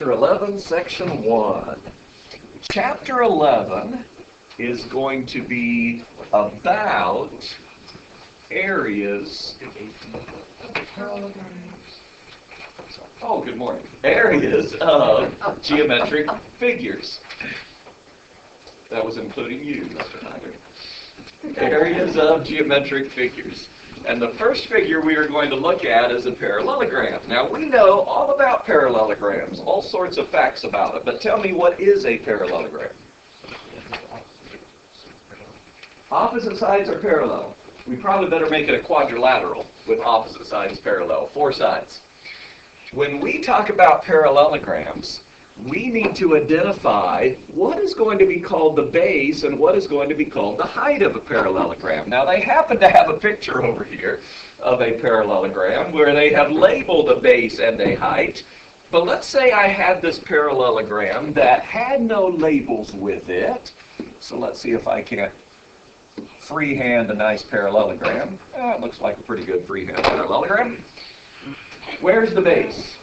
Chapter 11, Section 1. Chapter 11 is going to be about areas. Oh, good morning. Areas of geometric figures. That was including you, Mr. Hyder. Areas of geometric figures. And the first figure we are going to look at is a parallelogram. Now, we know all about parallelograms, all sorts of facts about it, but tell me, what is a parallelogram? Opposite sides are parallel. We probably better make it a quadrilateral with opposite sides parallel, 4 sides. When we talk about parallelograms, we need to identify what is going to be called the base and what is going to be called the height of a parallelogram. Now, they happen to have a picture over here of a parallelogram where they have labeled a base and a height. But let's say I had this parallelogram that had no labels with it. So let's see if I can freehand a nice parallelogram. It looks like a pretty good freehand parallelogram. Where's the base?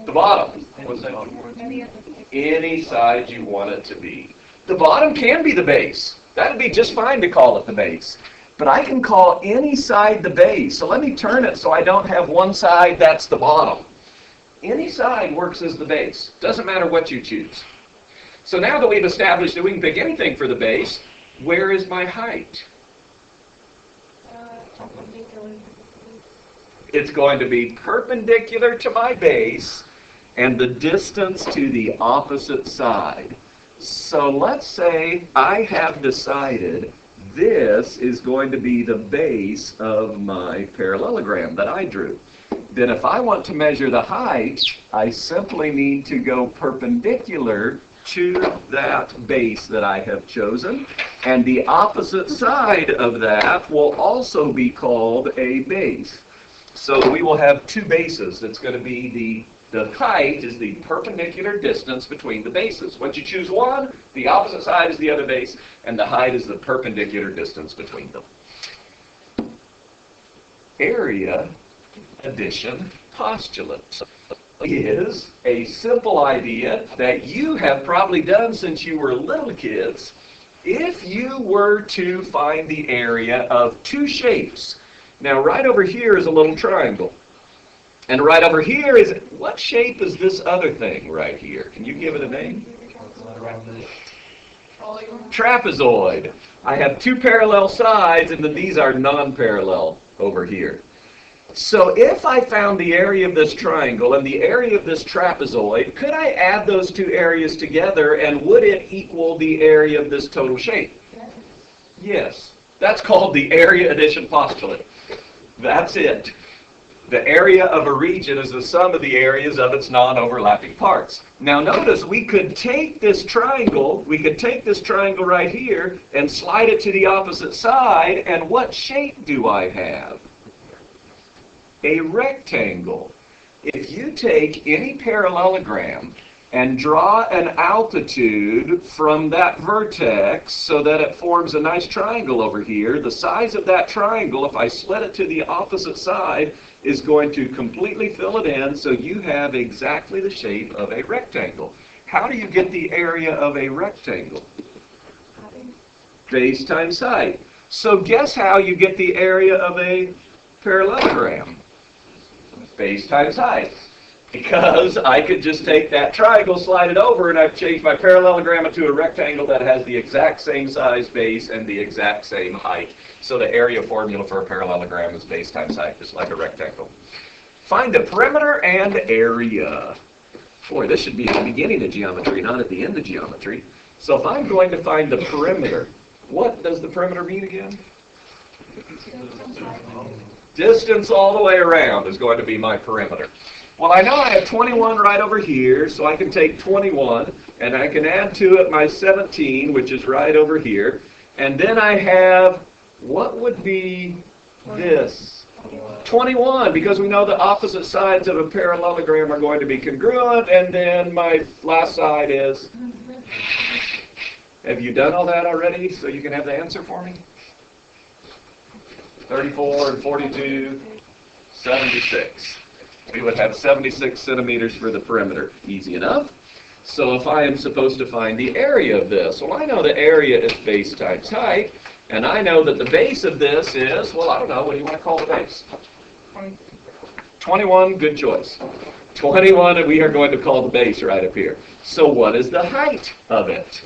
The bottom. Any side you want it to be. The bottom can be the base. That would be just fine to call it the base. But I can call any side the base. So let me turn it so I don't have one side that's the bottom. Any side works as the base. Doesn't matter what you choose. So now that we've established that we can pick anything for the base, where is my height? It's going to be perpendicular to my base and the distance to the opposite side. So let's say I have decided this is going to be the base of my parallelogram that I drew. Then if I want to measure the height, I simply need to go perpendicular to that base that I have chosen, and the opposite side of that will also be called a base. So we will have 2 bases. It's going to be the height is the perpendicular distance between the bases. Once you choose one, the opposite side is the other base, and the height is the perpendicular distance between them. Area addition postulate is a simple idea that you have probably done since you were little kids. If you were to find the area of 2 shapes, now right over here is a little triangle. And right over here is, what shape is this other thing right here? Can you give it a name? Trapezoid. I have 2 parallel sides, and then these are non-parallel over here. So if I found the area of this triangle and the area of this trapezoid, could I add those 2 areas together, and would it equal the area of this total shape? Yes. That's called the area addition postulate. That's it. The area of a region is the sum of the areas of its non-overlapping parts. Now notice, we could take this triangle right here and slide it to the opposite side, and what shape do I have? A rectangle. If you take any parallelogram and draw an altitude from that vertex so that it forms a nice triangle over here, the size of that triangle, if I slit it to the opposite side, is going to completely fill it in, so you have exactly the shape of a rectangle. How do you get the area of a rectangle? Base times height. So guess how you get the area of a parallelogram? Base times height. Because I could just take that triangle, slide it over, and I've changed my parallelogram into a rectangle that has the exact same size base and the exact same height. So the area formula for a parallelogram is base times height, just like a rectangle. Find the perimeter and area. Boy, this should be at the beginning of geometry, not at the end of geometry. So if I'm going to find the perimeter, what does the perimeter mean again? Distance all the way around is going to be my perimeter. Well, I know I have 21 right over here, so I can take 21, and I can add to it my 17, which is right over here. And then I have, what would be this? 21, because we know the opposite sides of a parallelogram are going to be congruent, and then my last side is... Have you done all that already, so you can have the answer for me? 34 and 42, 76. we would have 76 centimeters for the perimeter. Easy enough. So if I am supposed to find the area of this, well, I know the area is base times height, and I know that the base of this is, well, I don't know, what do you want to call the base? 21, good choice. 21, and we are going to call the base right up here. So what is the height of it?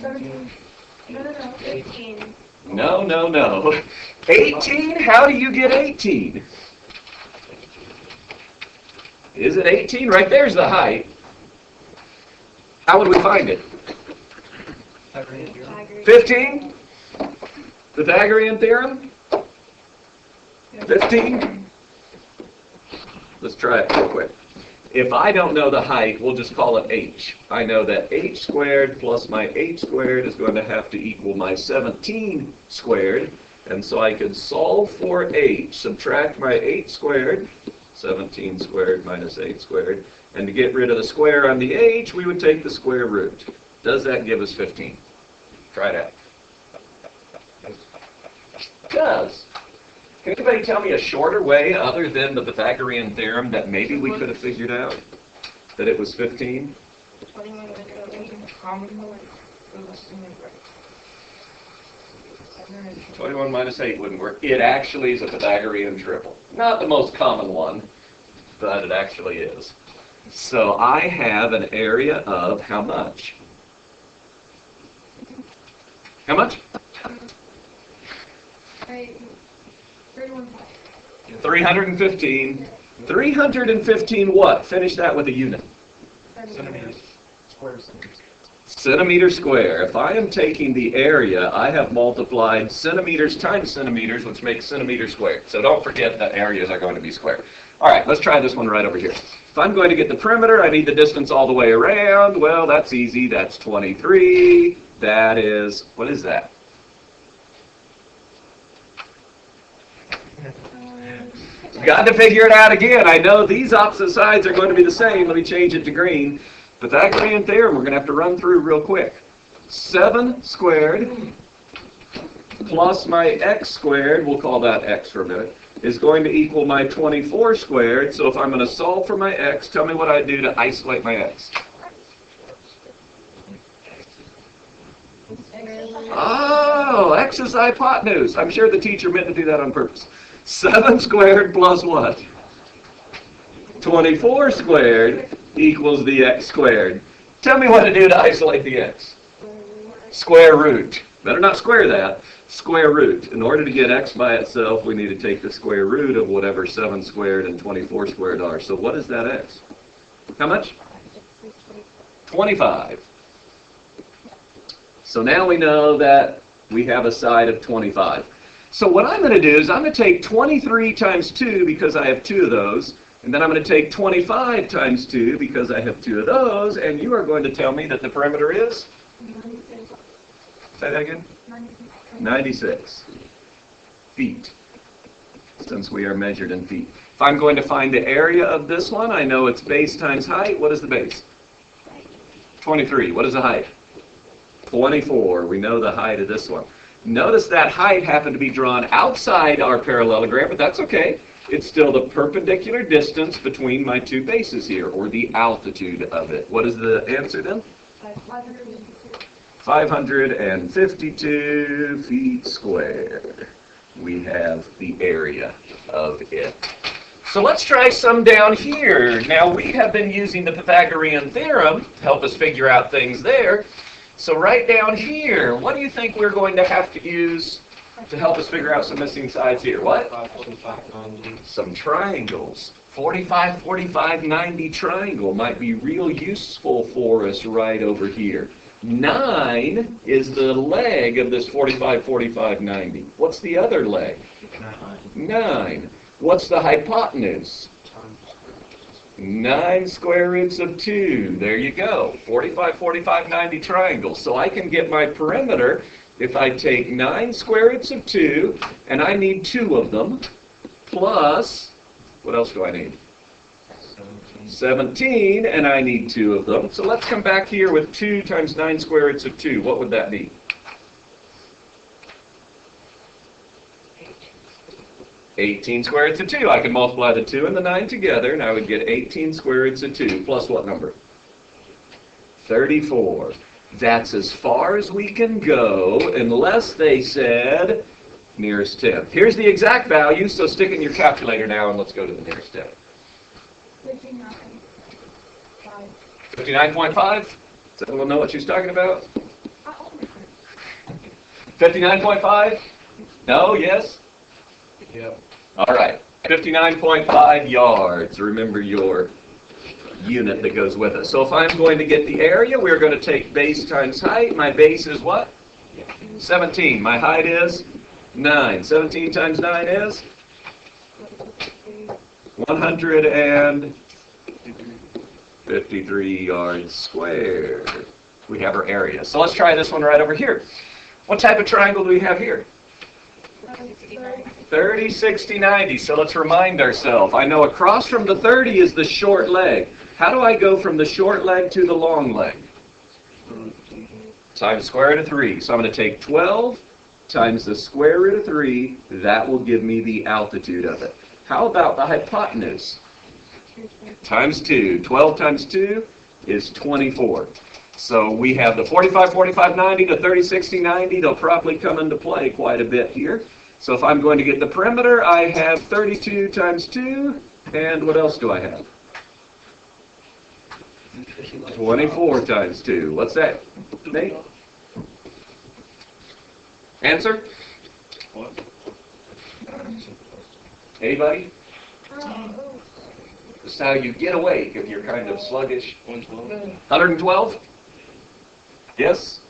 18. No. 18? How do you get 18? Is it 18? Right there's the height. How would we find it? 15? Pythagorean Theorem? 15? Let's try it real quick. If I don't know the height, we'll just call it h. I know that h squared plus my h squared is going to have to equal my 17 squared. And so I could solve for h, subtract my h squared, 17 squared minus 8 squared. And to get rid of the square on the h, we would take the square root. Does that give us 15? Try it out. It does. Can anybody tell me a shorter way other than the Pythagorean Theorem that maybe we could have figured out that it was 15? 21 minus 8 wouldn't work. It actually is a Pythagorean triple. Not the most common one, but it actually is. So I have an area of how much? How much? 315. 315 what? Finish that with a unit. Centimeters. Square centimeters. Centimeter square. If I am taking the area, I have multiplied centimeters times centimeters, which makes centimeter squared. So don't forget that areas are going to be square. All right, let's try this one right over here. If I'm going to get the perimeter, I need the distance all the way around. Well, that's easy. That's 23. That is, what is that? Got to figure it out again. I know these opposite sides are going to be the same. Let me change it to green. Pythagorean Theorem, we're going to have to run through real quick. 7 squared plus my x squared, we'll call that x for a minute, is going to equal my 24 squared. So if I'm going to solve for my x, tell me what I do to isolate my x. Oh, x is hypotenuse. I'm sure the teacher meant to do that on purpose. 7 squared plus what? 24 squared equals the x squared. Tell me what to do to isolate the x. Square root. Better not square that. Square root. In order to get x by itself, we need to take the square root of whatever 7 squared and 24 squared are. So what is that x? How much? 25. So now we know that we have a side of 25. So what I'm going to do is I'm going to take 23 times 2 because I have 2 of those. And then I'm going to take 25 times 2 because I have 2 of those. And you are going to tell me that the perimeter is? 96. Say that again? 96 feet, since we are measured in feet. If I'm going to find the area of this one, I know it's base times height. What is the base? 23. What is the height? 24. We know the height of this one. Notice that height happened to be drawn outside our parallelogram, but that's okay. It's still the perpendicular distance between my two bases here, or the altitude of it. What is the answer then? 552 feet squared. We have the area of it. So let's try some down here. Now we have been using the Pythagorean Theorem to help us figure out things there. So right down here, what do you think we're going to have to use to help us figure out some missing sides here? What? 45, 90. Some triangles. 45, 45, 90 triangle might be real useful for us right over here. 9 is the leg of this 45, 45, 90. What's the other leg? 9. What's the hypotenuse? 9 square roots of 2. There you go. 45, 45, 90 triangle. So I can get my perimeter if I take 9 square roots of 2, and I need 2 of them, plus, what else do I need? 17, and I need 2 of them. So let's come back here with 2 times 9 square roots of 2. What would that be? 18 square roots of 2. I can multiply the 2 and the 9 together, and I would get 18 square roots of 2, plus what number? 34. That's as far as we can go, unless they said nearest 10th. Here's the exact value, so stick in your calculator now, and let's go to the nearest 10th. 59.5? Does everyone know what she's talking about? 59.5? No? Yes? Yep. All right. 59.5 yards. Remember your unit that goes with it. So if I'm going to get the area, we're going to take base times height. My base is what? 17. My height is 9. 17 times 9 is 153 yards squared. We have our area. So let's try this one right over here. What type of triangle do we have here? 30, 60, 90. So let's remind ourselves. I know across from the 30 is the short leg. How do I go from the short leg to the long leg? Times square root of 3. So I'm going to take 12 times the square root of 3. That will give me the altitude of it. How about the hypotenuse? Times 2. 12 times 2 is 24. So we have the 45, 45, 90, the 30, 60, 90. They'll probably come into play quite a bit here. So if I'm going to get the perimeter, I have 32 times 2. And what else do I have? 24 times 2. What's that, Nate? Answer? Anybody? This is how you get awake if you're kind of sluggish. 112? Yes?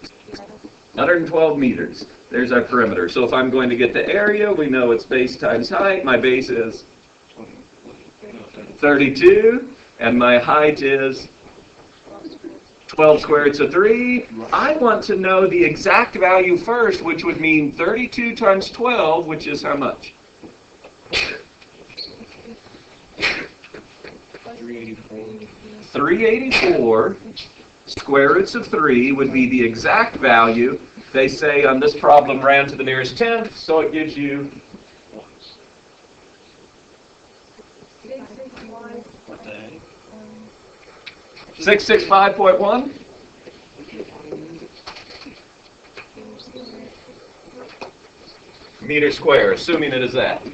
112 meters. There's our perimeter. So if I'm going to get the area, we know it's base times height. My base is 32, and my height is 12 square roots of 3. I want to know the exact value first, which would mean 32 times 12, which is how much? 384 square roots of 3 would be the exact value. They say on this problem ran to the nearest 10th, so it gives you 665.1. Meter square, assuming it is that.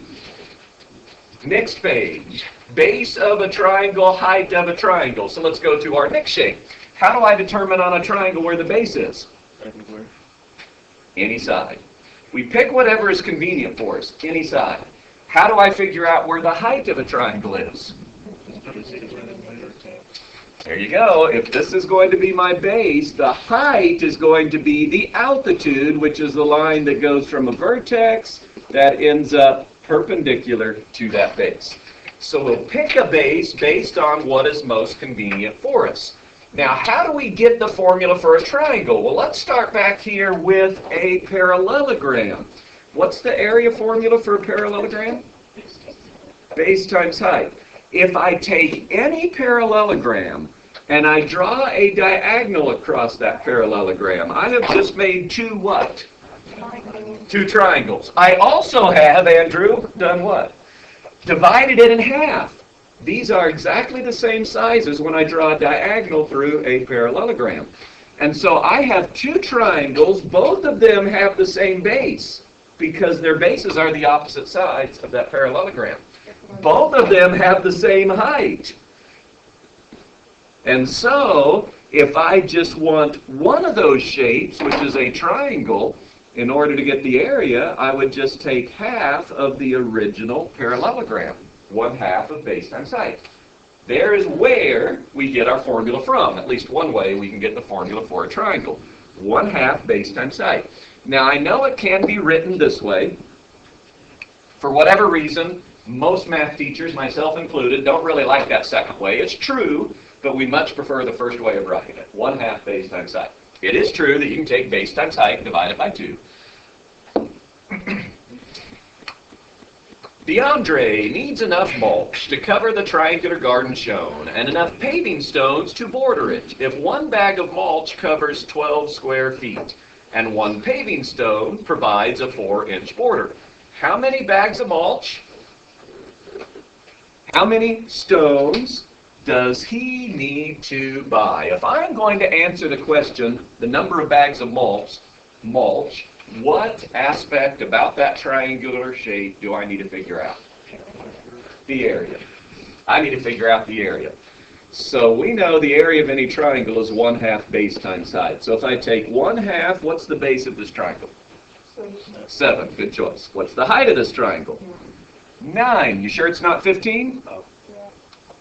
Next page. Base of a triangle, height of a triangle. So let's go to our next shape. How do I determine on a triangle where the base is? Any side. We pick whatever is convenient for us, any side. How do I figure out where the height of a triangle is? There you go. If this is going to be my base, the height is going to be the altitude, which is the line that goes from a vertex that ends up perpendicular to that base. So we'll pick a base based on what is most convenient for us. Now, how do we get the formula for a triangle? Well, let's start back here with a parallelogram. What's the area formula for a parallelogram? Base times height. If I take any parallelogram and I draw a diagonal across that parallelogram, I have just made two what? Two triangles. I also have, Andrew, done what? Divided it in half. These are exactly the same sizes when I draw a diagonal through a parallelogram. And so I have two triangles. Both of them have the same base because their bases are the opposite sides of that parallelogram. Both of them have the same height. And so if I just want one of those shapes, which is a triangle, in order to get the area, I would just take half of the original parallelogram. 1/2 of base times height. There is where we get our formula from. At least one way we can get the formula for a triangle. 1/2 base times height. Now I know it can be written this way. For whatever reason, most math teachers, myself included, don't really like that second way. It's true, but we much prefer the first way of writing it. 1/2 base times height. It is true that you can take base times height and divide it by 2. DeAndre needs enough mulch to cover the triangular garden shown and enough paving stones to border it. If one bag of mulch covers 12 square feet and one paving stone provides a 4-inch border, how many bags of mulch How many stones does he need to buy? If I'm going to answer the question, the number of bags of mulch, what aspect about that triangular shape do I need to figure out? The area. I need to figure out the area. So we know the area of any triangle is 1/2 base times height. So if I take 1/2, what's the base of this triangle? 7. Good choice. What's the height of this triangle? 9. You sure it's not 15?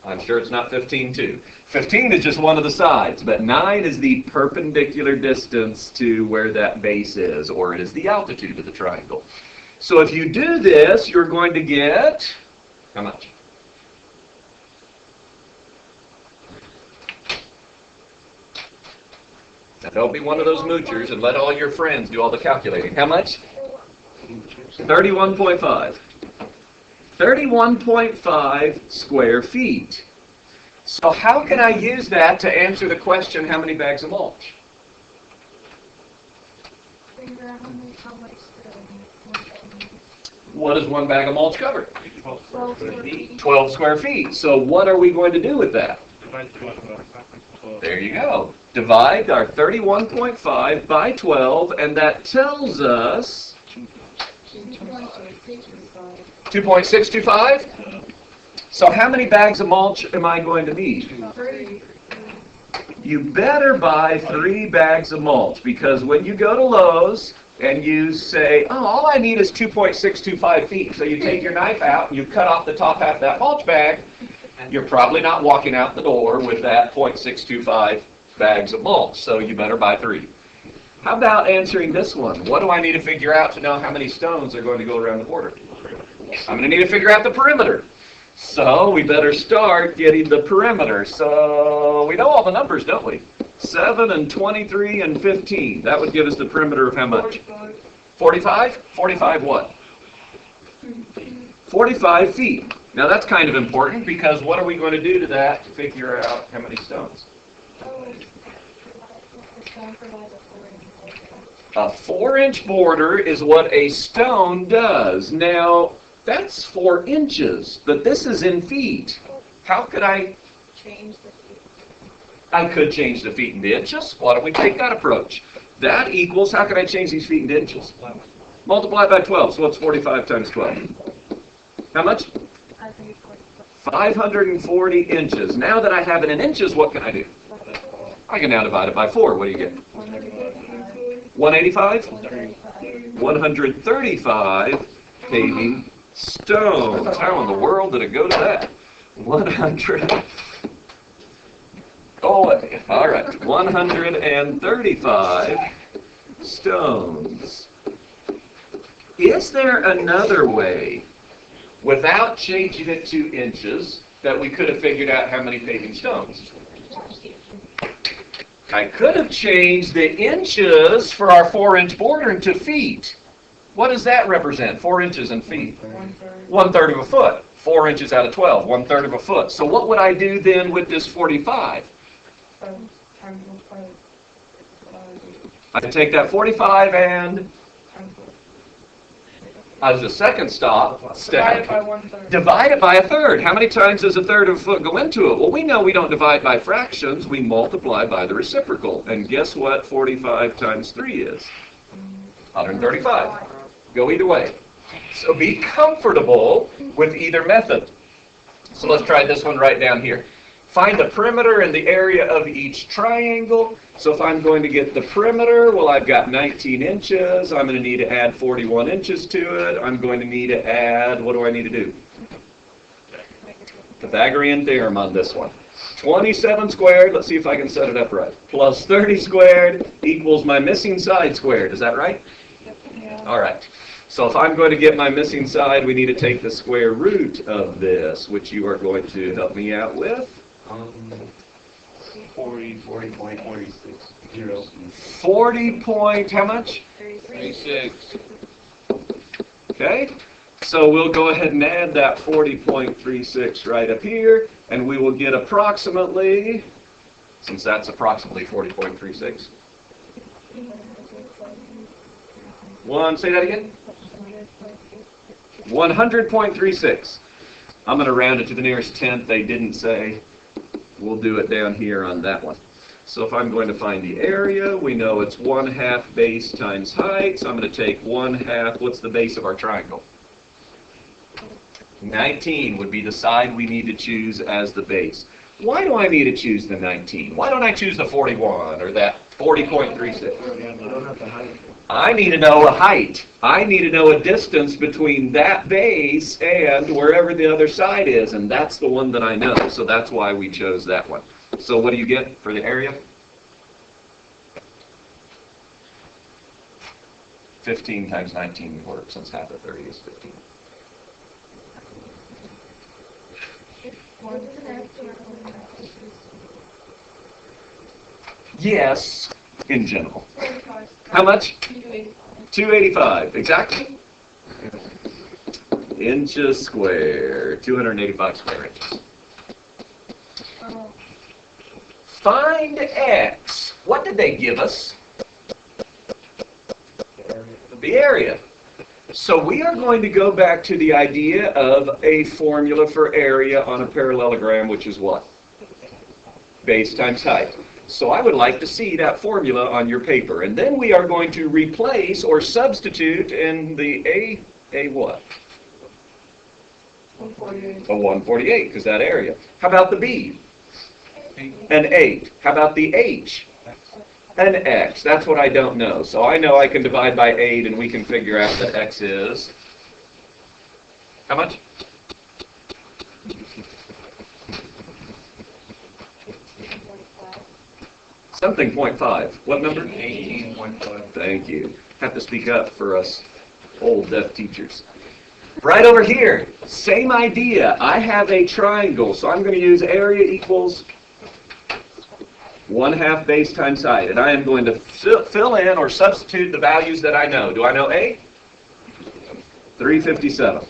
I'm sure it's not 15 too. 15 is just one of the sides, but 9 is the perpendicular distance to where that base is, or it is the altitude of the triangle. So if you do this, you're going to get, how much? Now don't be one of those moochers and let all your friends do all the calculating. How much? 31.5. 31.5 square feet. So how can I use that to answer the question, how many bags of mulch? What does one bag of mulch cover? 12 square feet. So what are we going to do with that? There you go. Divide our 31.5 by 12, and that tells us 2.625? So how many bags of mulch am I going to need? 3. You better buy 3 bags of mulch, because when you go to Lowe's and you say, oh, all I need is 2.625 feet, so you take your knife out and you cut off the top half of that mulch bag, you're probably not walking out the door with that 0.625 bags of mulch, so you better buy 3. How about answering this one? What do I need to figure out to know how many stones are going to go around the border? I'm going to need to figure out the perimeter. So we better start getting the perimeter. So we know all the numbers, don't we? 7 and 23 and 15. That would give us the perimeter of how much? 45? 45 what? 45 feet. Now that's kind of important, because what are we going to do to that to figure out how many stones? A 4-inch border is what a stone does. Now, that's 4 inches, but this is in feet. How could I Change the feet. I could change the feet into inches. Why don't we take that approach? That equals, how can I change these feet into inches? Multiply by 12. So what's 45 times 12? How much? 540 inches. Now that I have it in inches, what can I do? I can now divide it by 4. What do you get? 185? 135 paving stones. How in the world did it go to that? 100. Oh, all right. 135 stones. Is there another way, without changing it to inches, that we could have figured out how many paving stones? I could have changed the inches for our 4-inch border into feet. What does that represent? 4 inches in feet. 1/3 of a foot. 4 inches out of 12. 1/3 of a foot. So what would I do then with this 45? I could take that 45 and as a second step, divide it by 1/3. How many times does 1/3 of a foot go into it? Well, we know we don't divide by fractions. We multiply by the reciprocal. And guess what 45 times 3 is? 135. Go either way. So be comfortable with either method. So let's try this one right down here. Find the perimeter and the area of each triangle. So if I'm going to get the perimeter, well, I've got 19 inches. I'm going to need to add 41 inches to it. I'm going to need to add, what do I need to do? Pythagorean Theorem on this one. 27 squared, let's see if I can set it up right, plus 30 squared equals my missing side squared. Is that right? All right. So if I'm going to get my missing side, we need to take the square root of this, which you are going to help me out with. 40.46. 40 point, how much? 36. Okay. So we'll go ahead and add that 40.36 right up here, and we will get approximately, since that's approximately 40.36. Say that again? 100.36. I'm going to round it to the nearest tenth. They didn't say. We'll do it down here on that one. So if I'm going to find the area, we know it's 1/2 base times height. So I'm going to take 1/2. What's the base of our triangle? 19 would be the side we need to choose as the base. Why do I need to choose the 19? Why don't I choose the 41 or that 40.36? I need to know a height. I need to know a distance between that base and wherever the other side is, and that's the one that I know. So that's why we chose that one. So what do you get for the area? 15 times 19 would work, since half of 30 is 15. Yes, in general. How much? 285, exactly. Inches square, 285 square inches. Find x. What did they give us? The area. So we are going to go back to the idea of a formula for area on a parallelogram, which is what? Base times height. So I would like to see that formula on your paper. And then we are going to replace or substitute in the a what? 148. A 148, because that area. How about the B? An 8. How about the H? An X. That's what I don't know. So I know I can divide by 8 and we can figure out that X is... How much? Something 0.5. What number? 18.5. Thank you. Have to speak up for us old deaf teachers. Right over here, same idea. I have a triangle, so I'm going to use area equals 1/2 base times height. And I am going to fill in or substitute the values that I know. Do I know A? 357.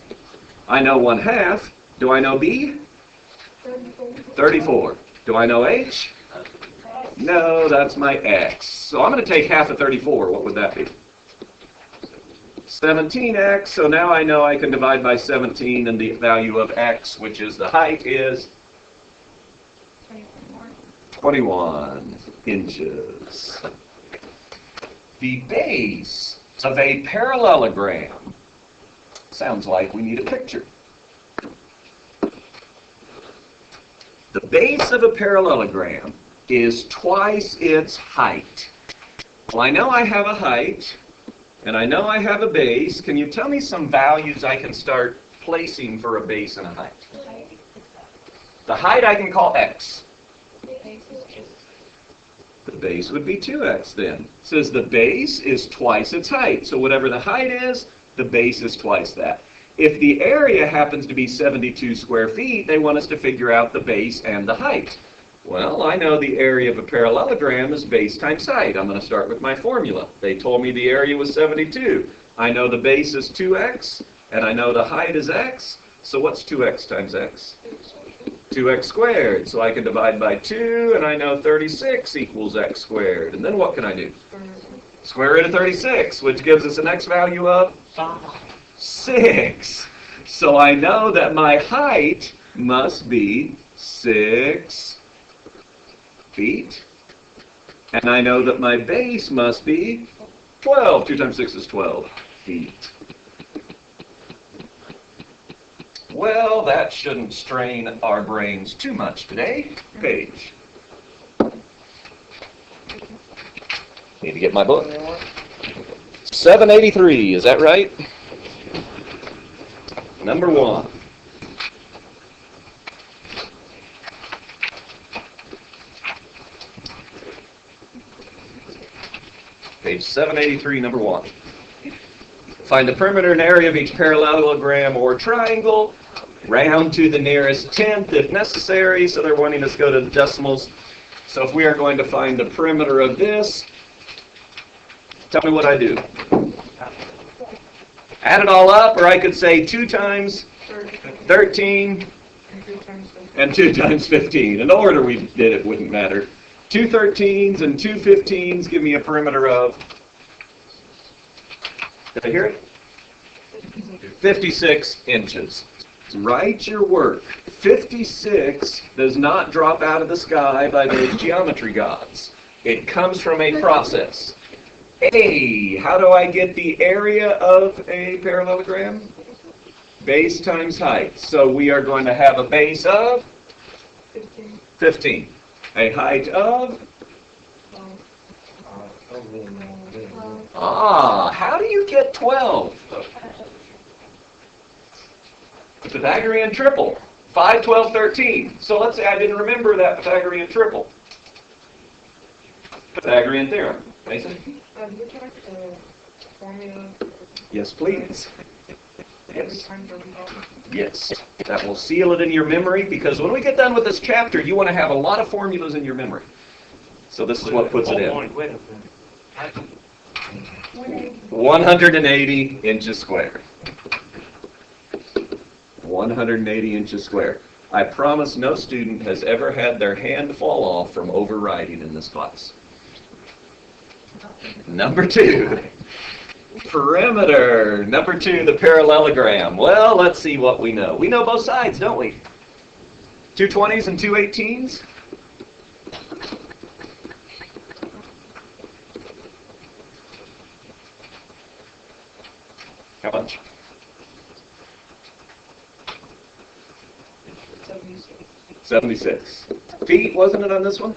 I know 1/2. Do I know B? 34. Do I know H? No, that's my X. So I'm going to take half of 34. What would that be? 17x. So now I know I can divide by 17, and the value of X, which is the height, is 21 inches. The base of a parallelogram. Sounds like we need a picture. The base of a parallelogram is twice its height. Well, I know I have a height, and I know I have a base. Can you tell me some values I can start placing for a base and a height? The height I can call X. The base would be 2x then. It says the base is twice its height. So whatever the height is, the base is twice that. If the area happens to be 72 square feet, they want us to figure out the base and the height. Well, I know the area of a parallelogram is base times height. I'm going to start with my formula. They told me the area was 72. I know the base is 2x, and I know the height is x. So what's 2x times x? 2x squared. So I can divide by 2, and I know 36 equals x squared. And then what can I do? Square root of 36, which gives us an x value of 6. So I know that my height must be 6 feet. And I know that my base must be 12. 2 times 6 is 12 feet. Well, that shouldn't strain our brains too much today. Page. Need to get my book. 783, is that right? Number 1. Page 783, number 1. Find the perimeter and area of each parallelogram or triangle. Round to the nearest tenth if necessary. So they're wanting us to go to the decimals. So if we are going to find the perimeter of this, tell me what I do. Add it all up, or I could say 2 times 13 and 2 times 15. In the order we did it wouldn't matter. 2 13s and 2 15s give me a perimeter of, did I hear it? 56 inches. Write your work. 56 does not drop out of the sky by those geometry gods. It comes from a process. A, how do I get the area of a parallelogram? Base times height. So we are going to have a base of 15. A height of? How do you get 12? Pythagorean triple. 5, 12, 13. So let's say I didn't remember that Pythagorean triple. Pythagorean Theorem. Mason? Yes, please. Yes. Yes. That will seal it in your memory, because when we get done with this chapter, you want to have a lot of formulas in your memory. So this is what puts it in. 180 inches squared. 180 inches squared. I promise no student has ever had their hand fall off from overriding in this class. Number 2. Perimeter. Number 2, the parallelogram. Well, let's see what we know. We know both sides, don't we? 2 20s and 2 18s. How much? 76 feet, wasn't it, on this one?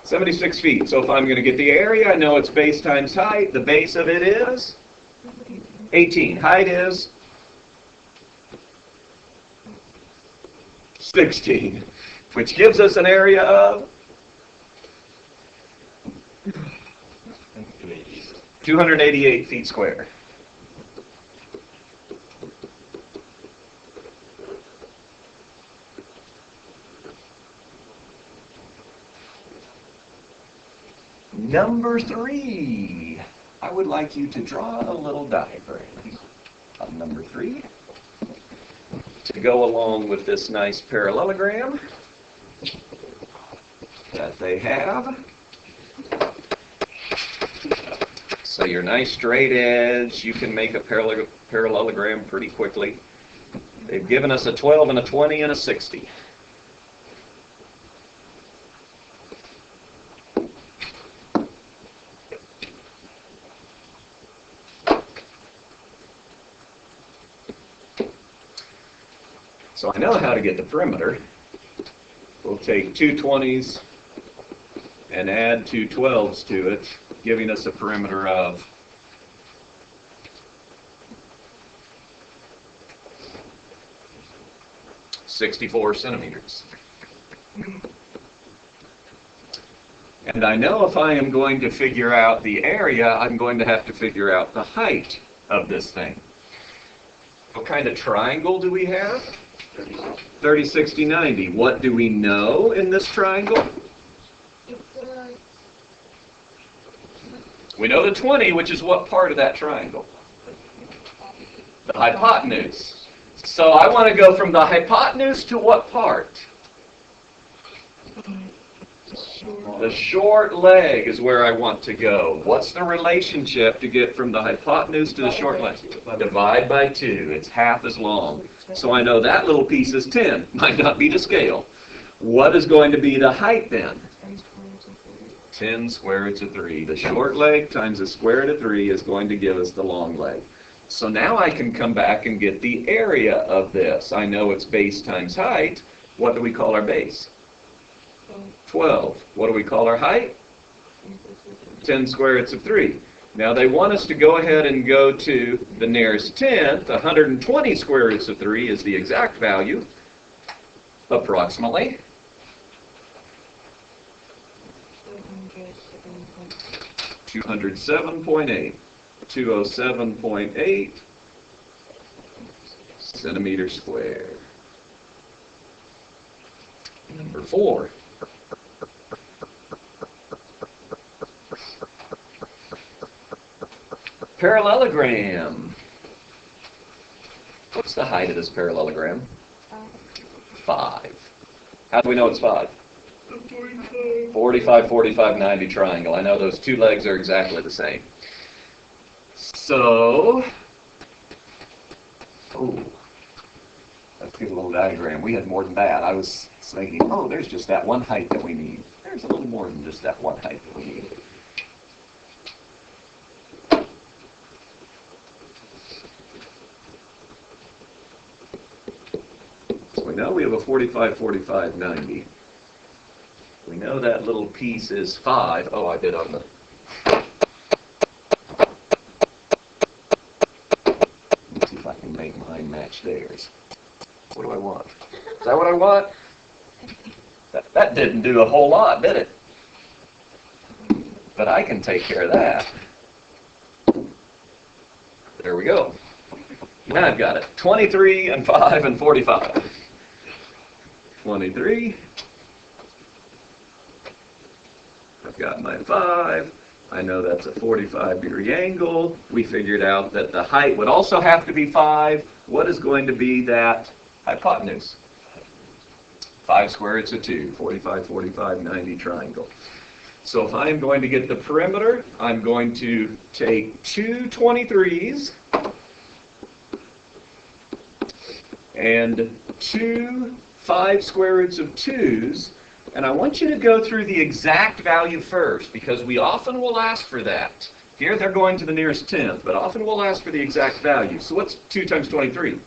76 feet. So if I'm going to get the area, I know it's base times height. The base of it is 18. Height is 16, which gives us an area of 288 feet square. Number 3, I would like you to draw a little diagram of number 3 to go along with this nice parallelogram that they have. So your nice straight edge, you can make a parallelogram pretty quickly. They've given us a 12 and a 20 and a 60. So I know how to get the perimeter. We'll take 2 20s and add 2 12s to it, giving us a perimeter of 64 centimeters. And I know if I am going to figure out the area, I'm going to have to figure out the height of this thing. What kind of triangle do we have? 30, 60, 90. What do we know in this triangle? We know the 20, which is what part of that triangle? The hypotenuse. So I want to go from the hypotenuse to what part? The short leg is where I want to go. What's the relationship to get from the hypotenuse to the short leg? Divide by 2. It's half as long. So I know that little piece is 10. Might not be to scale. What is going to be the height then? 10 square roots of 3. The short leg times the square root of 3 is going to give us the long leg. So now I can come back and get the area of this. I know it's base times height. What do we call our base? 12. What do we call our height? 10 square roots of 3. Now they want us to go ahead and go to the nearest tenth. 120 square roots of 3 is the exact value, approximately. $207.8. 207.8 centimeters squared. Number 4. Parallelogram. What's the height of this parallelogram? 5. How do we know it's 5? 45, 45, 90 triangle. I know those 2 legs are exactly the same. So, Get a little diagram. We had more than that. I was thinking, oh, there's just that one height that we need. There's a little more than just that one height that we need. So we know we have a 45, 45, 90. We know that little piece is 5. Oh, I did on the... Let's see if I can make mine match theirs. What do I want? Is that what I want? That didn't do a whole lot, did it? But I can take care of that. There we go. Now I've got it. 23 and 5 and 45. 23. I've got my 5. I know that's a 45-degree angle. We figured out that the height would also have to be 5. What is going to be that hypotenuse? 5 squared, so 2. 45, 45, 90 triangle. So if I'm going to get the perimeter, I'm going to take 2 23s and 2 5 square roots of 2s. And I want you to go through the exact value first, because we often will ask for that. Here they're going to the nearest tenth, but often we'll ask for the exact value. So what's 2 times 23?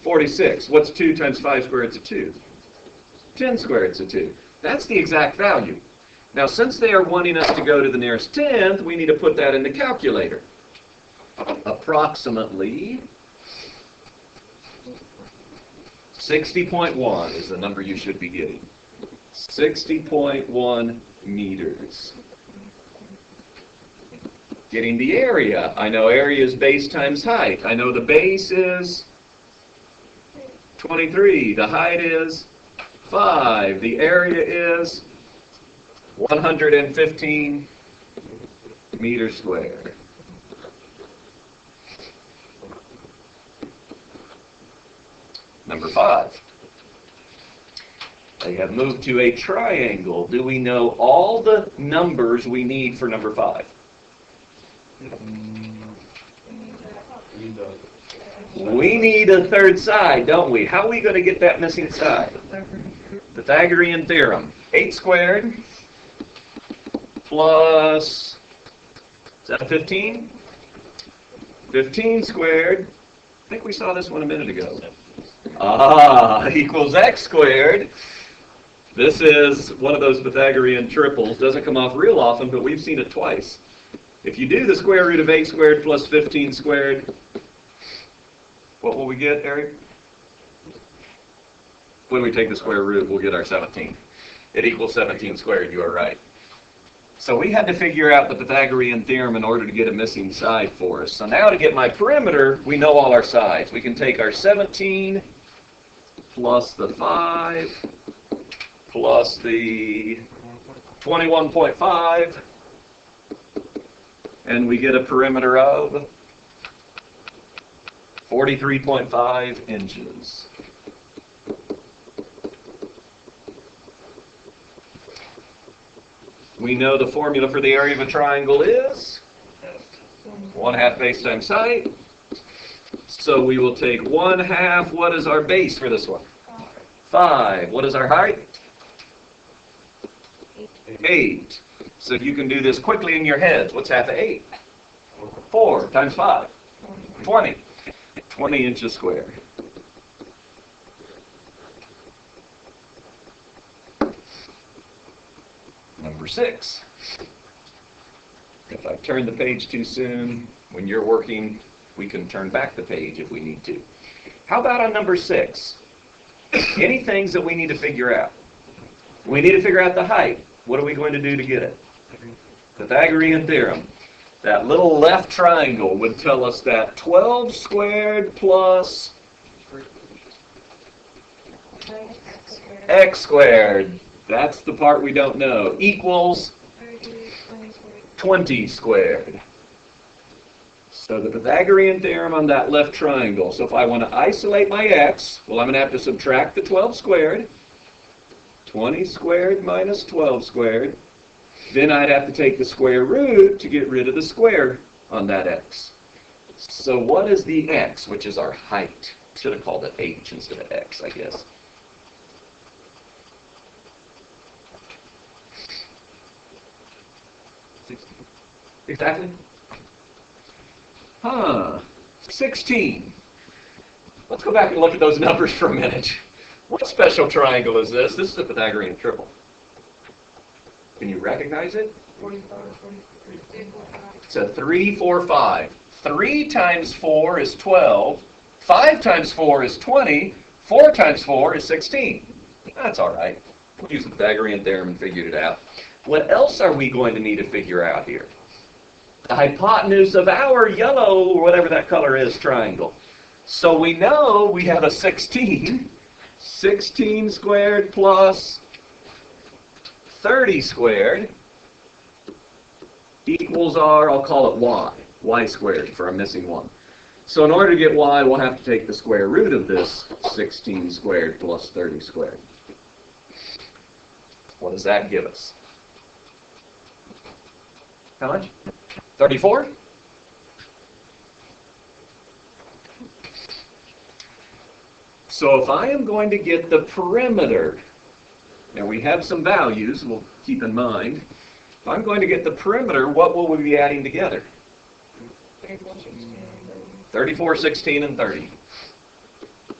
46. What's 2 times 5 squared roots of 2? 10 squared roots of 2. That's the exact value. Now, since they are wanting us to go to the nearest tenth, we need to put that in the calculator. Approximately 60.1 is the number you should be getting. 60.1 meters. Getting the area. I know area is base times height. I know the base is 23. The height is 5. The area is 115 meters squared. Number 5. They have moved to a triangle. Do we know all the numbers we need for number 5? We need a third side, don't we? How are we going to get that missing side? Pythagorean Theorem. 8 squared plus, is that 15? 15 squared. I think we saw this one a minute ago. Equals x squared. This is one of those Pythagorean triples. Doesn't come off real often, but we've seen it twice. If you do the square root of 8 squared plus 15 squared, what will we get, Eric? When we take the square root, we'll get our 17. It equals 17 squared, you are right. So we had to figure out the Pythagorean theorem in order to get a missing side for us. So now to get my perimeter, we know all our sides. We can take our 17 plus the 5 plus the 21.5, and we get a perimeter of 43.5 inches. We know the formula for the area of a triangle is 1/2 base times height. So we will take 1/2. What is our base for this one? 5. What is our height? 8. So you can do this quickly in your heads. What's half of 8? 4 times 5. 20. 20 inches squared. Number 6. If I turn the page too soon, when you're working, we can turn back the page if we need to. How about on number 6? Any things that we need to figure out? We need to figure out the height. What are we going to do to get it? Pythagorean theorem. That little left triangle would tell us that 12 squared plus x squared. That's the part we don't know. Equals 20 squared. So the Pythagorean theorem on that left triangle. So if I want to isolate my x, well, I'm going to have to subtract the 12 squared. 20 squared minus 12 squared. Then I'd have to take the square root to get rid of the square on that x. So what is the x, which is our height? Should have called it h instead of x, I guess. Exactly? 16. Let's go back and look at those numbers for a minute. What special triangle is this? This is a Pythagorean triple. Can you recognize it? It's a 3, 4, 5. 3 times 4 is 12. 5 times 4 is 20. 4 times 4 is 16. That's all right. We'll use the Pythagorean Theorem and figured it out. What else are we going to need to figure out here? The hypotenuse of our yellow, or whatever that color is, triangle. So we know we have a 16. 16 squared plus 30 squared equals our, I'll call it y squared for a missing one. So in order to get y, we'll have to take the square root of this 16 squared plus 30 squared. What does that give us? How much? 34? So if I am going to get the perimeter, now we have some values we'll keep in mind. If I'm going to get the perimeter, what will we be adding together? 34, 16, and 30.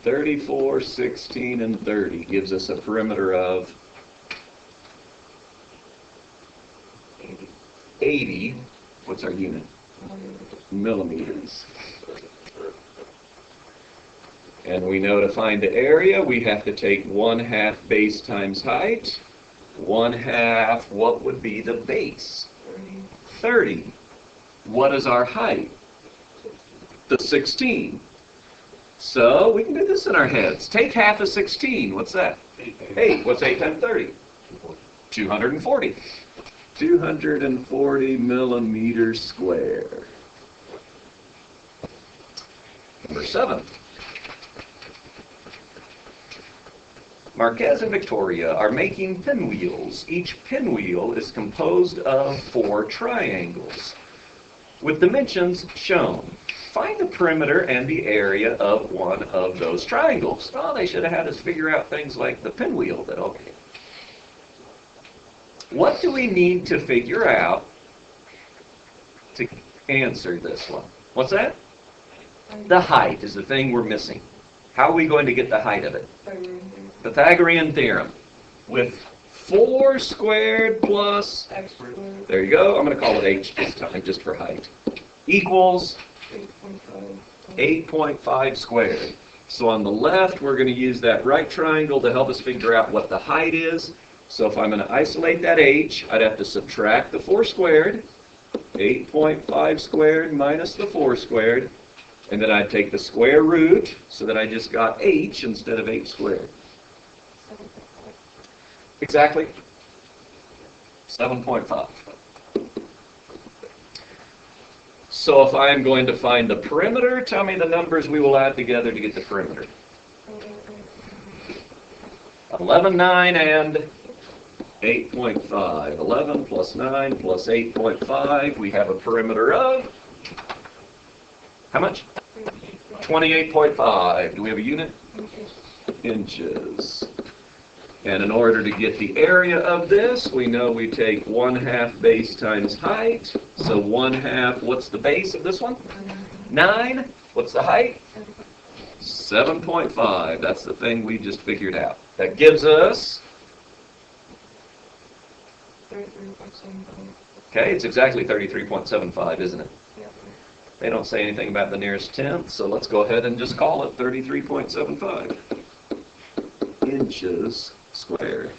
34, 16, and 30 gives us a perimeter of 80. What's our unit? Millimeters. And we know to find the area, we have to take 1/2 base times height. 1/2, what would be the base? 30. What is our height? The 16. So we can do this in our heads. Take half of 16. What's that? 8. What's 8 times 30? 240. 240 millimeters square. Number 7. Marquez and Victoria are making pinwheels. Each pinwheel is composed of 4 triangles with dimensions shown. Find the perimeter and the area of one of those triangles. Oh, they should have had us figure out things like the pinwheel. But okay. What do we need to figure out to answer this one? What's that? The height is the thing we're missing. How are we going to get the height of it? Pythagorean Theorem. With 4 squared plus, there you go, I'm going to call it h this time just for height, equals 8.5 squared. So on the left, we're going to use that right triangle to help us figure out what the height is. So if I'm going to isolate that h, I'd have to subtract the 4 squared, 8.5 squared minus the 4 squared, and then I'd take the square root, so that I just got h instead of 8 squared. Exactly? 7.5. So if I am going to find the perimeter, tell me the numbers we will add together to get the perimeter. 11, 9, and 8.5. 11 plus 9 plus 8.5. We have a perimeter of, how much? 28.5. Do we have a unit? Inches. And in order to get the area of this, we know we take 1/2 base times height. So 1/2, what's the base of this one? 9. What's the height? 7.5. That's the thing we just figured out. That gives us, okay, it's exactly 33.75, isn't it? They don't say anything about the nearest tenth, so let's go ahead and just call it 33.75 inches squared.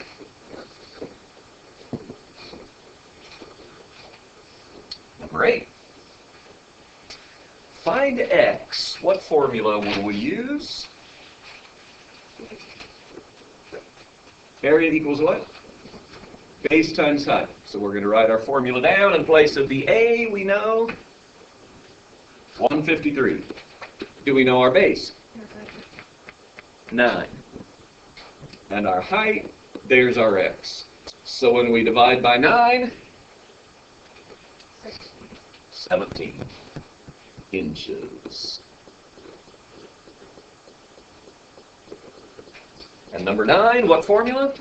Number 8. Find x. What formula will we use? Area equals what? Base times height. So we're going to write our formula down. In place of the a, we know 153. Do we know our base? 9. And our height, there's our x. So when we divide by 9, 17 inches. And number 9, what formula?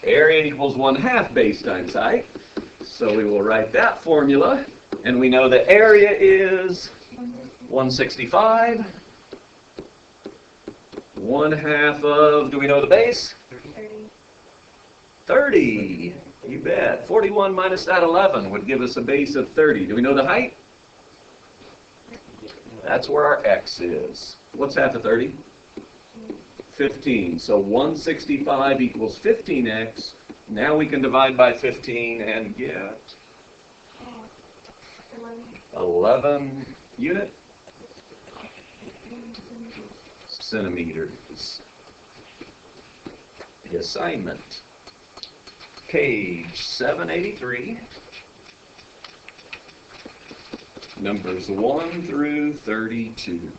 Area equals 1/2 base times height. So we will write that formula. And we know the area is 165. 1/2 of, do we know the base? 30. 30. You bet. 41 minus that 11 would give us a base of 30. Do we know the height? That's where our x is. What's half of 30? 15. So 165 equals 15x. Now we can divide by 15 and get 11 unit centimeters. The assignment. Page 783. Numbers 1 through 32.